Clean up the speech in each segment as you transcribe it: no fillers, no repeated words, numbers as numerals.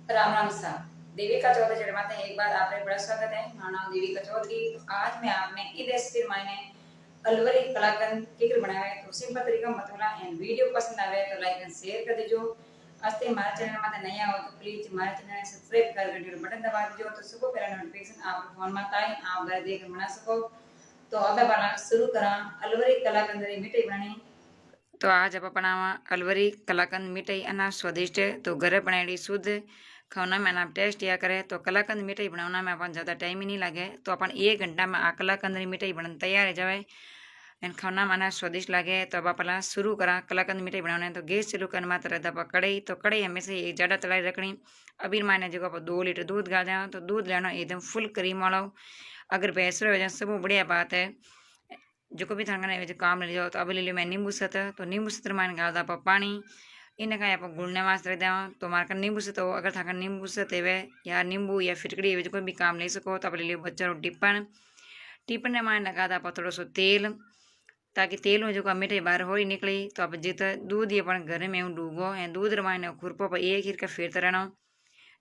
राम राम सा देविका चौधरी चढ़ माते एक बार आपने बड़ा स्वागत है। मेरा नाम देविका चौधरी। तो आज मैं आपने ई रेसिपी मायने अलवरी कलाकंद केकर बनावे तो सिंपल तरीका मतला एंड वीडियो पसंद आवे तो लाइक एंड शेयर कर दीजो। आज हमारे चैनल माते नया हो तो प्लीज हमारे चैनल ने सब्सक्राइब कर घंटी बटन दबा दीजो तो सबको पहला नोटिफिकेशन आप फोन में आए आप घर देख बना सको। तो अब बना शुरू करा अलवरी कलाकंद री मिठाई बनानी। तो आज आप बनावा अलवरी कलाकंद मिठाई अना स्वादिष्ट तो घरे बनाई शुद्ध खाना में आप टेस्ट या करें तो कलाकंद मिठाई बनाना में अपन ज़्यादा टाइम ही नहीं लगे तो अपन 1 घंटा में आ कलाकंद की मिठाई बन तैयार हो जाए एंड खाना में स्वादिष्ट लगे। तो अब अपना शुरू करा कलाकंद मिठाई बनाने तो गैस चालू करने मात्र दबा कढ़ाई तो कढ़ाई हमेशा एक ज़्यादा तलाई रखनी। अभी मैंने जो आप 2 लीटर दूध गा दें तो दूध लेना एकदम फुल क्रीम वाला अगर भैंसर हो जाए सब बढ़िया बात है। जो भी थाने काम ले जाओ तो अब ले लियो मैं नींबू सत तो नींबू सत्र मैंने गाल आप पानी इन का आप गुड़ने वास्ते रख देवा तो मार कर नींबू सत हो अगर था नींबू सत है या नींबू या फिटकड़ी है कोई भी काम ले सको तो आप ले लियो बच्चा टिप्पण टिप्पण ने मैंने लगा आप थोड़ा सो तेल ताकि तेल में जो मिठाई बाहर हो ही निकली तो आप जित दूध ये घर में डूबो एंड दूध रमाने खुरपो पर एक हिरका फेरता रहना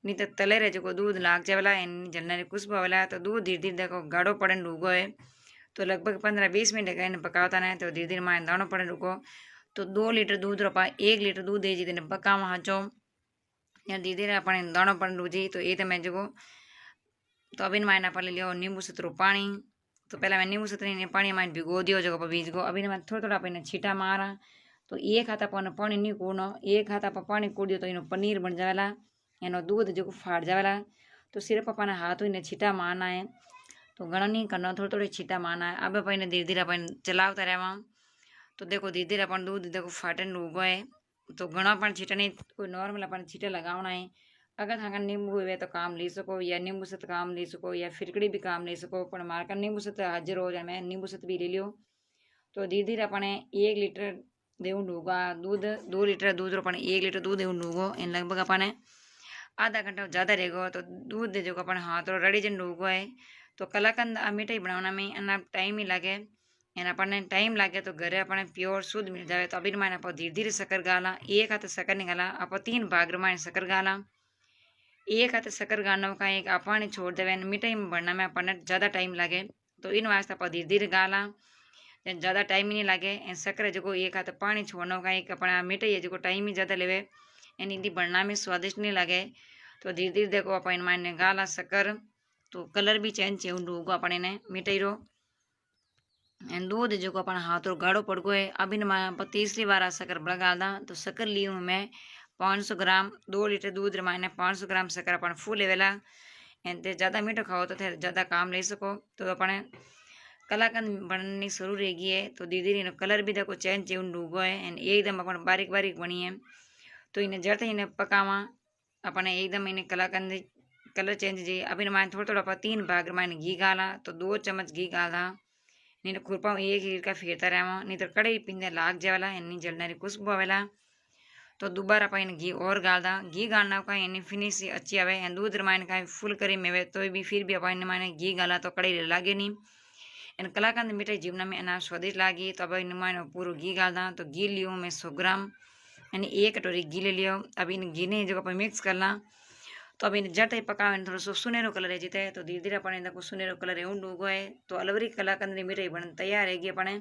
नहीं तो तले रहे जो दूध लाग जावेला जलने खुशबू आवेला तो दूध धीरे धीरे देखो गाढ़ो पड़े डूगो है तो लगभग 15-20 मिनट का पकावता नहीं तो धीरे धीरे माने दाणो पड़े रुको तो 2 लीटर दूध रोपा 1 लीटर दूध दे जी पकावा हाचो या धीरे धीरे अपने दाणो पड़े रूजी तो ये मैं जो तो अभी मैंने आप ले लियो नींबू सतरू पानी तो पहला मैं नींबू सतरी पानी में भिगो दियो जो बीज गो अभी मैं थोड़ा थोड़ा अपने छीटा मारा तो एक हाथ अपन पानी नहीं कूड़नो एक हाथ आप पानी कूड़ दियो तो इन पनीर बन जावेला एनो दूध जो फाट जावेला तो सिर्फ अपन हाथ इन्हें छीटा मारना है तो घना नहीं करना थोड़ी थोड़ी छीटा मारना है। अब अपन धीरे धीरे अपन चलावता रहवा तो देखो धीरे धीरे अपन दूध देखो फाटन उगो है तो घना अपन छीटा नहीं कोई नॉर्मल अपन छीटा लगावना है। अगर थाका नींबू हुए तो काम ले सको या नींबू सत काम ले सको या फिरकड़ी भी काम ले सको पर मारकर नींबू सत हाजिर हो जाए मैं नींबू सत भी ले लियो तो धीरे धीरे अपने 1 लीटर देव डूगा दूध 2 लीटर दूध अपन 1 लीटर दूध देव डूगो इन लगभग अपने आधा घंटा ज़्यादा रहेगा तो दूध जो अपन हाथ रेडी जन डूगो है तो कलाकंद आ मिठाई बनाने में एना टाइम ही लगे एना अपने टाइम लगे तो घरे अपने प्योर शुद्ध मिल जाए तो अभी मैंने आप धीरे धीरे शक्कर गाला एक हाथ शक्कर निकाला आप 3 भाग में शक्कर गाला एक हाथ शक्कर गाना का एक अपने छोड़ देवे मिठाई बनने में अपने ज़्यादा टाइम लगे तो इन वास्ते आप धीरे धीरे गाला ज़्यादा टाइम ही नहीं लगे शक्कर जो एक हाथ पानी छोड़ना का एक अपना मिठाई जो टाइम ही ज़्यादा लेवे एनी बनना में स्वादिष्ट नहीं लगे तो धीरे धीरे देखो अपन मैंने गाला शक्कर तो कलर भी चेंज होगा अपने ने मिठाई रो एंड दूध जो अपन हाथ रो गाढ़ो पड़ गए अभी मैं तीसरी बार शक्कर बड़ा दा तो शक्कर ली हूँ मैं 500 ग्राम 2 लीटर दूध मैंने 500 ग्राम शक्कर अपन फूल लेवेला एंड ज़्यादा मीठो खाओ तो ज़्यादा काम ले सको तो अपने कलाकंद बननी शुरू रहेगी है तो धीरे धीरे कलर भी देखो चेंज डूगो है एंड एकदम अपन बारीक बारीक बनी है तो इन्हें जड़ते इन्हें पकावा अपने एकदम इन्हें कलाकंद कलर चेंज जी अभी मैंने थोड़ा थोड़ा पर 3 भाग मैंने घी गाला तो 2 चम्मच घी गाला नहीं खुरपा एक हीर का फेरता रहा नहीं तो कड़ाई पिंदे लाग जावेला नहीं जलने खुशबू आवेला तो दोबारा अपन घी और गालदा घी गालना का यानी फिनिश अच्छी आवे एंड दूध रमायन का फुल करी में तो भी फिर भी अपन मैंने घी गाला तो कड़ाई लागे नहीं एंड कलाकंद मिठाई जीवना में एना स्वादिष्ट लागी तो अब मैंने पूरा घी गालदा तो घी लियो मैं 100 ग्राम यानी 1 कटोरी घी ले लियो अब इन घी ने जो अपन मिक्स करना तो अब इन जट पकावे थोड़ा सो सुनेरो कलर है जीते तो धीरे धीरे अपने देखो सुनेरो कलर है डूगो है तो अलवरी कलाकंद मिठाई बन तैयार है अपने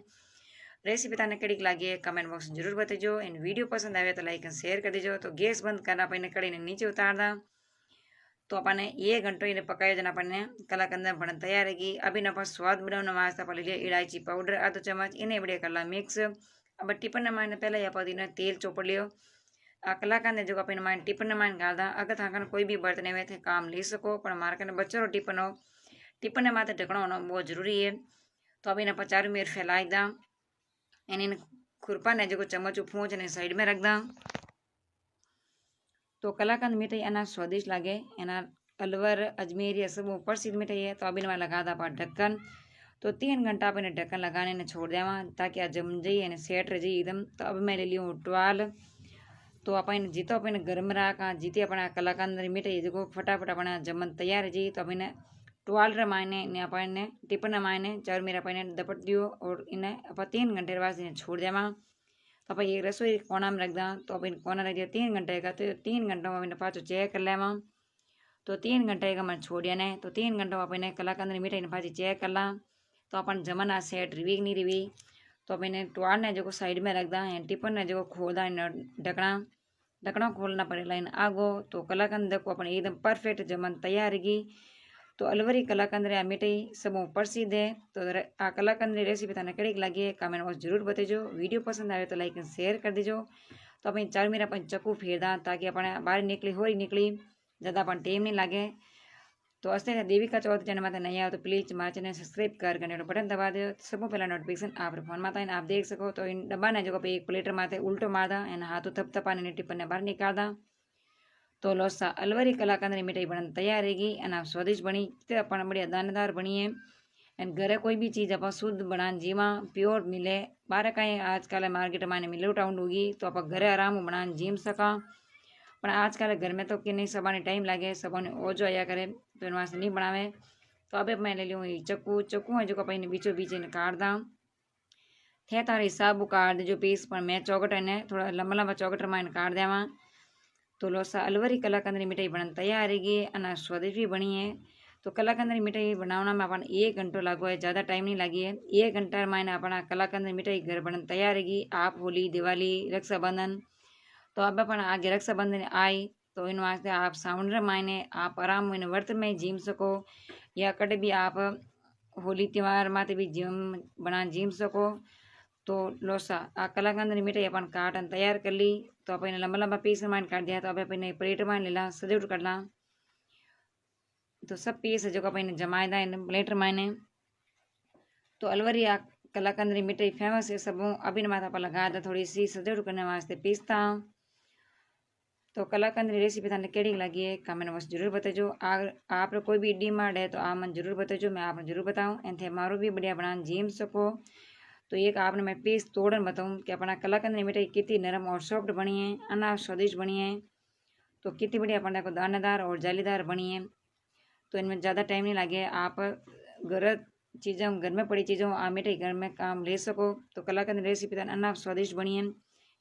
रेसिपी तने कड़ी लगी है कमेंट बॉक्स में जरूर बताइए एंड वीडियो पसंद आए तो लाइक एंड शेयर कर दीजिए तो गैस बंद करना अपने कड़ी ने नीचे उतार दा तो अपने 1 घंटो इन्हें पकाया जाना अपने कलाकंद बन तैयार है अभी ना अपन स्वाद बनाने वास्ते अपन ले लिया इलायची पाउडर आधा चम्मच इन्हें बढ़िया कर ला मिक्स अब टिफिन मैंने पहले आप तेल चोपड़ लियो आ कलाकंद जो अपन मैंने टिफिन में गालदा अगर था कोई भी बर्तन में थे काम ले सको पर मार्केट में बच्चों टिफिन हो टिफिन मात्र ढकना होना बहुत जरूरी है तो अब इन्हें 50 मिनट फैलाई दा इन खुरपा ने जो चम्मच फूच ने साइड में रख दा तो कलाकंद मिठाई एना स्वादिष्ट लगे एना अलवर अजमेर ये सब प्रसिद्ध मिठाई है तो अब इनमें लगा दा पर ढक्कन तो 3 घंटा आप इन्हें ढक्कन लगाने ने छोड़ देवा ताकि आ जम जाइए सेट रह जाइए एकदम तो अब मैं ले लियो टवाल तो अपन जीतो अपन गर्म रहा जीते अपना कलाकंद मिठाई जो फटाफट अपना जमन तैयार जी तो अब इन्हें टवाल रमायने ने अपन टिफिन रमायने चार मेरा अपन दपट दियो और इन्हें अपन 3 घंटे बाद इन्हें छोड़ देवा तो अपन ये रसोई कोना में रख दा। तो अपन कोना रख दिया 3 घंटे का। तो 3 घंटों में अपन पाचो चेक कर लेवा। तो 3 घंटे का मैं छोड़िया ने। तो 3 घंटों अपन कलाकंद मीठाई ने पाची चेक कर ला। तो अपन जमना सेट रिवी नहीं रिवी। तो अपन टुवाड़ ने जो साइड में रख दा। टिफन ने जो खोल दा ढकना ढकना खोलना पड़ेगा इन आगो। तो कलाकंद देखो अपन एकदम परफेक्ट जमन तैयार रहेगी। तो अलवरी कलाकंद रे मीठाई सब प्रसिद्ध है। तो आ कलाकंद री रेसिपी तने कड़ी लगी कमेंट बॉक्स जरूर बताइजो। वीडियो पसंद आए तो लाइक शेयर कर दीजो। तो अपन 4 मिनट अपन चक्कू फेरदा ताकि अपने बाहर निकली होरी निकली ज़्यादा अपन टाइम नहीं लगे। तो अस्ते देविका चौथ चैनल में नहीं आओ तो प्लीज हमारे चैनल सब्सक्राइब कर घंटे बटन दबा दो। सब पहला नोटिफिकेशन आप फोन में आता आप देख सको। तो इन डब्बा ने जो एक प्लेटर माथे उल्टो मारदा एना हाथों थपथपा ने टिप्पण ने बाहर निकालदा। तो लोसा अलवरी कलाकंद री मिठाई बनन तैयार रहेगी और स्वादिष्ट बनी तो अपन बढ़िया दानेदार बनी है। एंड घरे कोई भी चीज़ आप शुद्ध बना जीवा प्योर मिले बाहर कहीं आजकल मार्केट में मिलोट आउंड होगी। तो आप घरे आराम बना जीम सका। पर आजकल घर में तो कि नहीं सबने टाइम लगे सबने ओजो आया करे तो इन वास्ते नहीं बनावे। तो अब मैं ले लूँ चक्कू चक्कू है जो अपने बीचों बीच काट दा थे तारे हिसाब काट दीजो पीस। पर मैं चौकट ने थोड़ा लंबा लंबा चौकट में काट देवा। तो लोसा अलवरी कलाकंद री मिठाई बनन तैयार रहेगी और स्वादिष्ट भी बनी है। तो कलाकंद री मिठाई बनावना में अपन 1 घंटो लागो है ज़्यादा टाइम नहीं लगी है। 1 घंटा में अपना कलाकंद री मिठाई घर बनन तैयार रहेगी। आप होली दिवाली रक्षाबंधन तो अब अपन आगे रक्षाबंधन आई तो इन वास्ते आप साउंड मायने आप आराम इन व्रत में जीम सको या कभी भी आप होली त्यौहार माते भी जिम बना जीम सको। तो लोसा आ कलाकंद री मिठाई अपन काटन तैयार कर ली। तो अपन लंबा लंबा पीस में काट दिया। तो अब अपन प्लेट में लेला सजावट कर ला। तो सब पीस जो अपन जमाए दा इन प्लेट में। तो अलवरी आ कलाकंद री मिठाई फेमस है सब अभी माथा पर लगा था थोड़ी सी सजावट करने वास्ते पीसता। तो कलाकंद री रेसिपी थाने केड़ी लगी है कमेंट बॉक्स जरूर बताइजो। आप कोई भी डिमांड है तो आप मन जरूर बताइजो मैं आपने जरूर बताऊँ एनथे मारो भी बढ़िया बना जीम सको। तो एक आपने मैं पीस तोड़न बताऊँ कि अपना कलाकंद री मिठाई कितनी नरम और सॉफ्ट बनी है अना स्वादिष्ट बनी है। तो कितनी बढ़िया अपने को दानेदार और जालीदार बनी है। तो इनमें ज़्यादा टाइम नहीं लगे आप घर चीज़ों घर में पड़ी चीज़ों आप मिठाई घर में काम ले सको। तो कलाकंद रेसिपी अना स्वादिष्ट बनी है।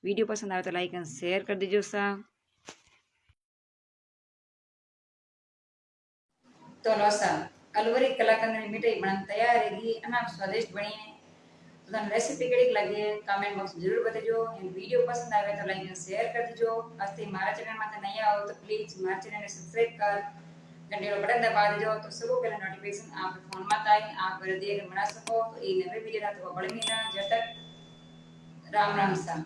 वीडियो पसंद आए तो लाइक एंड शेयर कर दीजिए सा। तो लोसा अलवरी कलाकंद री मिठाई बनन तैयार रहेगी अना स्वादिष्ट बनी है। तो तने रेसिपी केड़ी लगे कमेंट बॉक्स जरूर बताइजो। एंड वीडियो पसंद आवे तो लाइक एंड शेयर कर दीजो। अस्ते हमारा चैनल में नहीं आओ तो प्लीज हमारे चैनल ने सब्सक्राइब कर घंटे को बटन दबा दीजो। तो सबको पहले नोटिफिकेशन आप फोन में आए आप घर दिए बना सको। तो ये नवे वीडियो तो बड़े मिला जब तक राम राम सा।